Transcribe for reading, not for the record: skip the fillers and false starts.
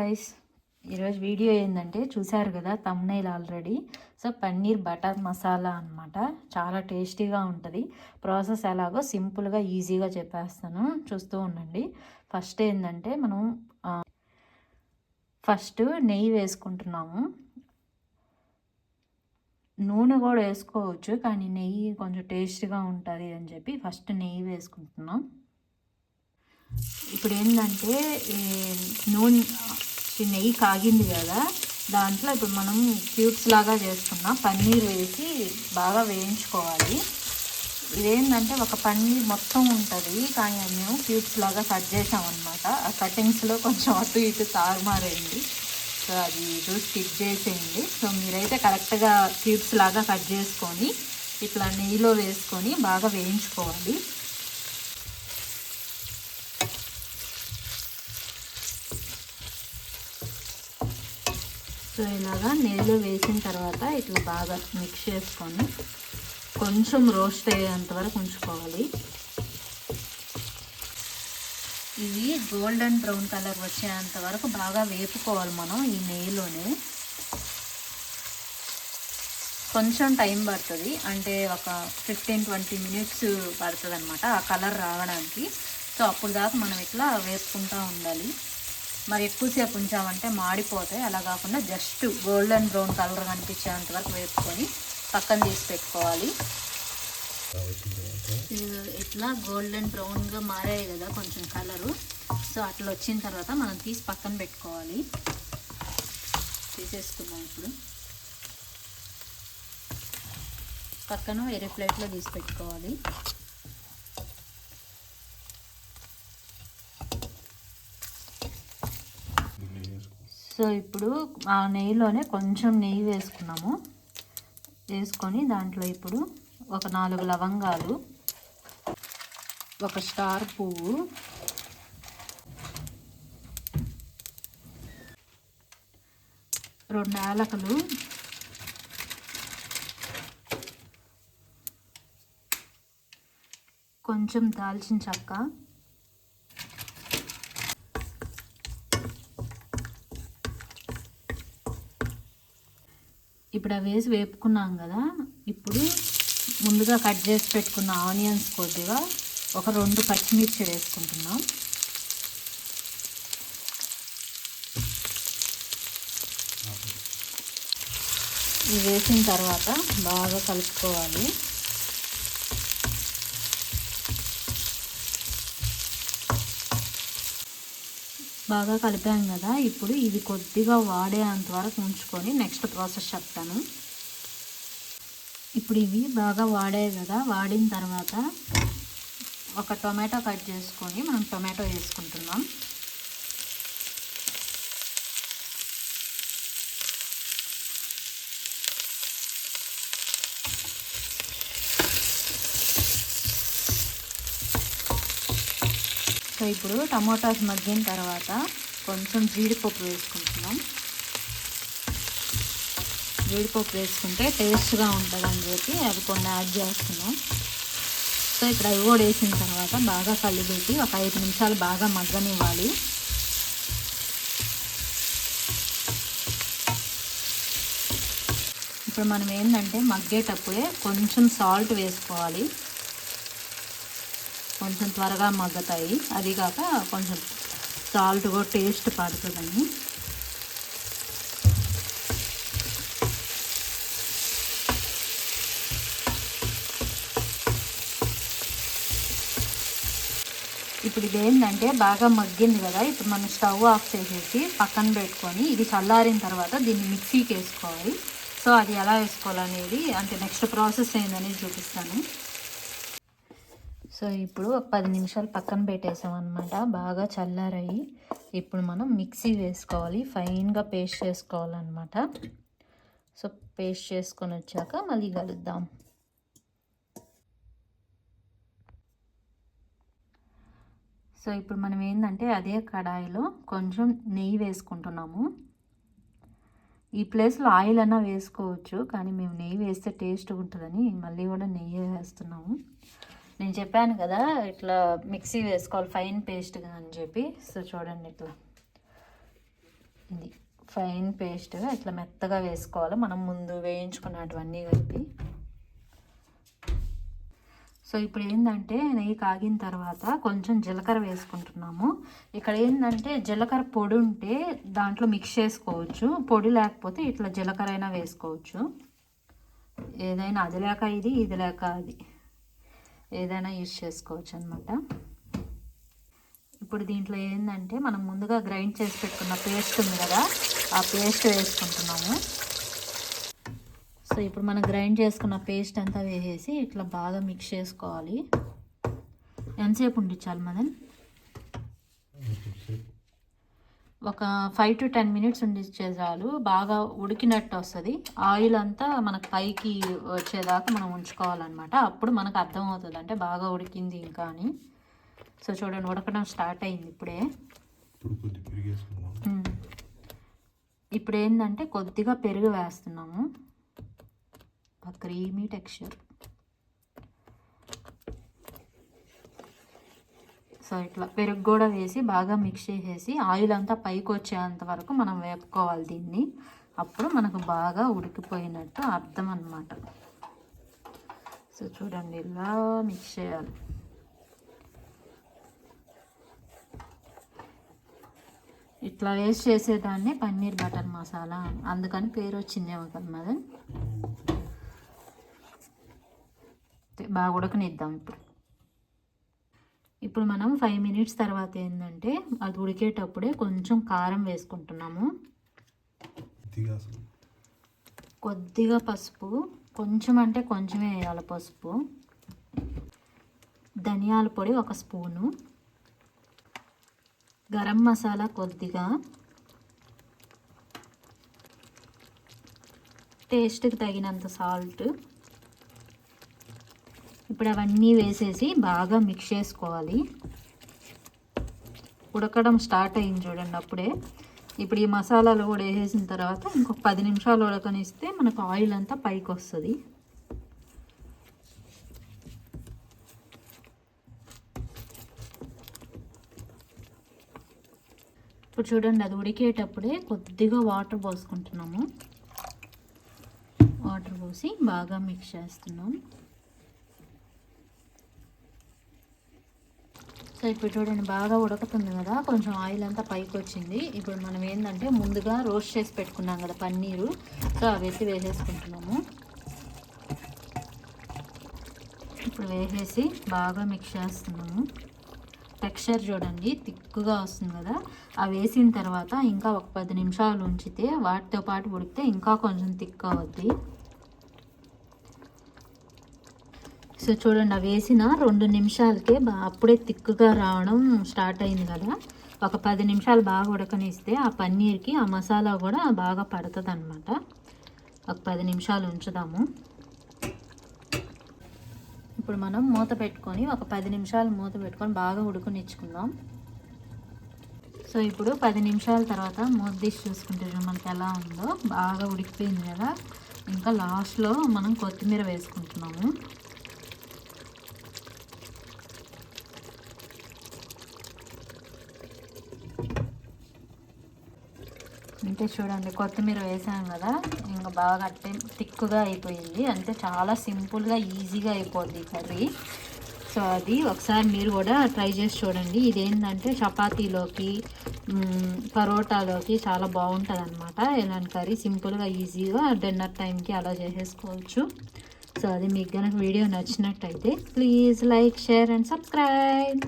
Guys, ఈరోజు video ఏంటంటే చూసారు కదా thumbnail already. So paneer butter masala అనమాట. చాలా టేస్టీగా ఉంటుంది. ప్రాసెస్ ఎలాగో సింపుల్గా ఈజీగా చెప్పేస్తాను, చూస్తూ ఉండండి. ఫస్ట్ ఏంటంటే మనం ఫస్ట్ నెయ్యి వేసుకుంటున్నాము. నూనె కూడా వేసుకోవచ్చు, కానీ నెయ్యి కొంచెం టేస్ట్గా ఉంటుంది అని చెప్పి ఫస్ట్ నెయ్యి వేసుకుంటున్నాం. ఇప్పుడు ఏంటంటే నూనె నెయ్యి కాగింది కదా, దాంట్లో ఇప్పుడు మనం క్యూబ్స్ లాగా చేసుకున్నాం పన్నీర్ వేసి బాగా వేయించుకోవాలి. ఇదేంటంటే ఒక పన్నీర్ మొత్తం ఉంటుంది, కానీ అది మేము క్యూబ్స్ లాగా కట్ చేసామన్నమాట. ఆ కటింగ్స్లో కొంచెం అటు ఇటు తారుమారైంది, సో అది చూసి స్కిప్ చేసేయండి. సో మీరైతే కరెక్ట్గా క్యూబ్స్ లాగా కట్ చేసుకొని ఇట్లా నెయ్యిలో వేసుకొని బాగా వేయించుకోవాలి. సో ఇలాగా నెయ్యిలో వేసిన తర్వాత ఇట్లా బాగా మిక్స్ చేసుకొని కొంచెం రోస్ట్ అయ్యేంత వరకు ఉంచుకోవాలి. ఇవి గోల్డెన్ బ్రౌన్ కలర్ వచ్చేంత వరకు బాగా వేపుకోవాలి మనం ఈ నెయ్యిలోనే. కొంచెం టైం పడుతుంది, అంటే ఒక 15-20 మినిట్స్ పడుతుంది అనమాట ఆ కలర్ రావడానికి. సో అప్పుడు దాకా మనం ఇట్లా వేపుకుంటూ ఉండాలి. మరి ఎక్కువసేపు ఉంచామంటే మాడిపోతాయి. అలా కాకుండా జస్ట్ గోల్డెన్ బ్రౌన్ కలర్ కనిపించేంత వరకు వేపుకొని పక్కన తీసి పెట్టుకోవాలి. ఇట్లా గోల్డెన్ బ్రౌన్గా మారాయి కదా కొంచెం కలరు. సో అట్లా వచ్చిన తర్వాత మనం తీసి పక్కన పెట్టుకోవాలి. తీసేసుకుందాం. ఇప్పుడు పక్కన వేరే ప్లేట్లో తీసి పెట్టుకోవాలి. సో ఇప్పుడు ఆ నెయ్యిలోనే కొంచెం నెయ్యి వేసుకున్నాము. వేసుకొని దాంట్లో ఇప్పుడు ఒక 4 లవంగాలు, ఒక స్టార్ పువ్వు, రెండు యాలకులు, కొంచెం దాల్చిన చెక్క, ఇప్పుడు అవి వేసి వేపుకున్నాం కదా. ఇప్పుడు ముందుగా కట్ చేసి పెట్టుకున్న ఆనియన్స్ కొద్దిగా, ఒక 2 పచ్చిమిర్చి వేసుకుంటున్నాం. ఇవి వేసిన తర్వాత బాగా కలుపుకోవాలి. బాగా కలిపాం కదా, ఇప్పుడు ఇది కొద్దిగా వాడేంత వరకు ఉంచుకొని నెక్స్ట్ ప్రాసెస్ చెప్తాను. ఇప్పుడు ఇవి బాగా వాడాయి కదా, వాడిన తర్వాత ఒక టొమాటో కట్ చేసుకొని మనం టొమాటో వేసుకుంటున్నాం. సో ఇప్పుడు టమాటాస్ మగ్గిన తర్వాత కొంచెం జీడిపప్పు వేసుకుంటున్నాం. జీడిపప్పు వేసుకుంటే టేస్ట్గా ఉంటుందని చెప్పి అవి కొన్ని యాడ్ చేస్తున్నాం. సో ఇప్పుడు అవి కూడా వేసిన తర్వాత బాగా కలిపెట్టి ఒక 5 నిమిషాలు బాగా మగ్గనివ్వాలి. ఇప్పుడు మనం ఏంటంటే మగ్గేటప్పుడే కొంచెం సాల్ట్ వేసుకోవాలి, కొంచెం త్వరగా మగ్గుతాయి. అది కాక కొంచెం సాల్ట్ కూడా టేస్ట్ పడుతుందని. ఇప్పుడు ఇదేంటంటే బాగా మగ్గింది కదా, ఇప్పుడు మనం స్టవ్ ఆఫ్ చేసేసి పక్కన పెట్టుకొని ఇది చల్లారిన తర్వాత దీన్ని మిక్సీకి వేసుకోవాలి. సో అది ఎలా వేసుకోవాలనేది, అంటే నెక్స్ట్ ప్రాసెస్ ఏందనేది చూపిస్తాను. సో ఇప్పుడు ఒక 10 నిమిషాలు పక్కన పెట్టేసామన్నమాట. బాగా చల్లారాయి. ఇప్పుడు మనం మిక్సీ వేసుకోవాలి, ఫైన్గా పేస్ట్ చేసుకోవాలన్నమాట. సో పేస్ట్ చేసుకొని వచ్చాక మళ్ళీ కలుద్దాం. సో ఇప్పుడు మనం ఏంటంటే అదే కడాయిలో కొంచెం నెయ్యి వేసుకుంటున్నాము. ఈ ప్లేస్లో ఆయిల్ అన్నా వేసుకోవచ్చు, కానీ మేము నెయ్యి వేస్తే టేస్ట్ ఉంటుందని మళ్ళీ కూడా నెయ్యి వేస్తున్నాము. నేను చెప్పాను కదా ఇట్లా మిక్సీ వేసుకోవాలి ఫైన్ పేస్ట్గా అని చెప్పి. సో చూడండి, ఇట్లా ఇది ఫైన్ పేస్ట్గా ఇట్లా మెత్తగా వేసుకోవాలి. మనం ముందు వేయించుకున్నటువన్నీ కలిపి. సో ఇప్పుడు ఏంటంటే నెయ్యి కాగిన తర్వాత కొంచెం జీలకర్ర వేసుకుంటున్నాము. ఇక్కడ ఏంటంటే జీలకర్ర పొడి ఉంటే దాంట్లో మిక్స్ చేసుకోవచ్చు, పొడి లేకపోతే ఇట్లా జీలకర్ర అయినా వేసుకోవచ్చు. ఏదైనా అది లేక ఇది, ఇది లేక అది, ఏదైనా యూజ్ చేసుకోవచ్చు అనమాట. ఇప్పుడు దీంట్లో ఏంటంటే మనం ముందుగా గ్రైండ్ చేసి పెట్టుకున్న పేస్ట్ ఉంది కదా, ఆ పేస్ట్ వేసుకుంటున్నాము. సో ఇప్పుడు మనం గ్రైండ్ చేసుకున్న పేస్ట్ అంతా వేసేసి ఇట్లా బాగా మిక్స్ చేసుకోవాలి. ఎంతసేపు ఉండించాలి మదన్? ఒక 5 to 10 minutes ఉండిచ్చే చాలు. బాగా ఉడికినట్టు వస్తుంది. ఆయిల్ అంతా మనకు పైకి వచ్చేదాకా మనం ఉంచుకోవాలన్నమాట. అప్పుడు మనకు అర్థమవుతుంది అంటే బాగా ఉడికింది ఇంకా అని. సో చూడండి, ఉడకడం స్టార్ట్ అయింది ఇప్పుడే. ఇప్పుడు ఏంటంటే కొద్దిగా పెరుగు వేస్తున్నాము, క్రీమీ టెక్స్చర్. సో ఇట్లా పెరుగు కూడా వేసి బాగా మిక్స్ చేసేసి ఆయిల్ అంతా పైకి వచ్చేంత వరకు మనం వేపుకోవాలి దీన్ని. అప్పుడు మనకు బాగా ఉడికిపోయినట్టు అర్థం అన్నమాట. సో చూడండి, ఇలా మిక్స్ చేయాలి. ఇట్లా వేస్ట్ చేసేదాన్ని పన్నీర్ బటర్ మసాలా, అందుకని పేరు వచ్చిందేమో కదా మదన్. బాగా ఉడకనిద్దాం. ఇప్పుడు మనం 5 minutes తర్వాత ఏంటంటే అది ఉడికేటప్పుడే కొంచెం కారం వేసుకుంటున్నాము, కొద్దిగా పసుపు, కొంచెం అంటే కొంచెమే వేయాలి పసుపు, ధనియాల పొడి 1 స్పూను, గరం మసాలా కొద్దిగా, టేస్ట్కి తగినంత సాల్ట్. ఇప్పుడు అవన్నీ వేసేసి బాగా మిక్స్ చేసుకోవాలి. ఉడకడం స్టార్ట్ అయింది చూడండి అప్పుడే. ఇప్పుడు ఈ మసాలాలు కూడా వేసేసిన తర్వాత ఇంకొక 10 నిమిషాలు ఉడకనిస్తే మనకు ఆయిల్ అంతా పైకి వస్తుంది. ఇప్పుడు చూడండి, అది ఉడికేటప్పుడే కొద్దిగా వాటర్ పోసుకుంటున్నాము. వాటర్ పోసి బాగా మిక్స్ చేస్తున్నాం. సో ఇప్పుడు చూడండి, బాగా ఉడుకుతుంది కదా, కొంచెం ఆయిల్ అంతా పైకి వచ్చింది. ఇప్పుడు మనం ఏంటంటే ముందుగా రోస్ట్ చేసి పెట్టుకున్నాం కదా పన్నీరు, సో అవి వేసేసుకుంటున్నాము. ఇప్పుడు వేసేసి బాగా మిక్స్ చేస్తున్నాము. టెక్స్చర్ చూడండి థిక్గా వస్తుంది కదా. అవి వేసిన తర్వాత ఇంకా ఒక 10 నిమిషాలు ఉంచితే వాటితో పాటు ఉడికితే ఇంకా కొంచెం థిక్ అవుద్ది. సో చూడండి, అవి వేసిన 2 నిమిషాలకే అప్పుడే థిక్గా రావడం స్టార్ట్ అయింది కదా. ఒక 10 నిమిషాలు బాగా ఉడకనిస్తే ఆ పన్నీర్కి ఆ మసాలా కూడా బాగా పడుతుంది అన్నమాట. ఒక 10 నిమిషాలు ఉంచుదాము. ఇప్పుడు మనం మూత పెట్టుకొని ఒక 10 నిమిషాలు మూత పెట్టుకొని బాగా ఉడకనిచ్చుకుందాం. సో ఇప్పుడు 10 నిమిషాల తర్వాత మూత తీసి చూసుకుంటే మనకి ఎలా ఉందో, బాగా ఉడికిపోయింది కదా. ఇంకా లాస్ట్లో మనం కొత్తిమీర వేసుకుంటున్నాము. అంటే చూడండి, కొత్తిమీర వేసాం కదా, ఇంకా బాగా అట్టే థిక్గా అయిపోయింది. అంటే చాలా సింపుల్గా ఈజీగా అయిపోద్ది కర్రీ. సో అది ఒకసారి మీరు కూడా ట్రై చేసి చూడండి. ఇదేంటంటే చపాతీలోకి, పరోటాలోకి చాలా బాగుంటుంది అనమాట. ఇలాంటి కర్రీ సింపుల్గా ఈజీగా డిన్నర్ టైంకి అలా చేసేసుకోవచ్చు. సో అది మీకు కనుక వీడియో నచ్చినట్టయితే please like, share and subscribe.